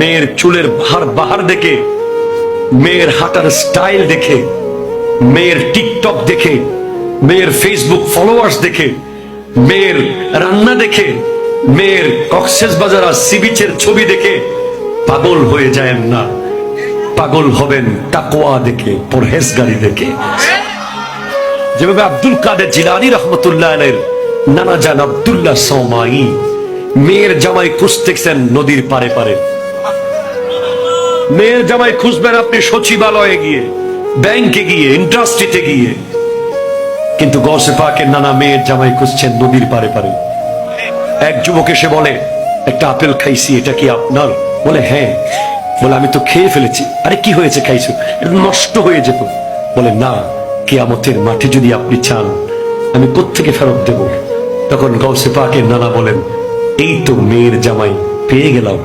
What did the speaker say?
মেয়ের চুলের বাহার দেখে, মেয়ের হাঁটার স্টাইল দেখে, মেয়ের টিকটক দেখে, মেয়ের ফেসবুক ফলোয়ার্স দেখে, মেয়ের রান্না দেখে, মেয়ের কক্সবাজার আর সি বিচের ছবি দেখে পাগল হয়ে যায় না, পাগল হবেন তাকওয়া দেখে, পরহেজগারি দেখে। যেভাবে আব্দুল কাদের জিলানী রহমতুল্লাহ আলাইহির নানা জান আব্দুল্লাহ সওমাই মেয়ের জামাই খুঁজতেছেন নদীর পারে পারে। মেয়ের জামাই খুঁজবেন আপনি সচিবালয়ে গিয়ে, ব্যাংকে গিয়ে, ইন্ডাস্ট্রিতে গিয়ে, কিন্তু গৌসে পাকের নানা মেয়ের জামাই খুঁজছেন নদীর পারে পারে। এক যুবক এসে বলে, একটা আপেল খাইছি, এটা কি আপনার? বলে হ্যাঁ। বলে আমি তো খেয়ে ফেলেছি। আরে কি হয়েছে খাইছো? এটা নষ্ট হয়ে যেত। বলে না, কিয়ামতের মাঠে যদি আপনি চান আমি কোত্থেকে ফেরত দেব? তখন গৌসে পাকের নানা বলেন, এই তো মেয়ের জামাই পেয়ে গেলাম।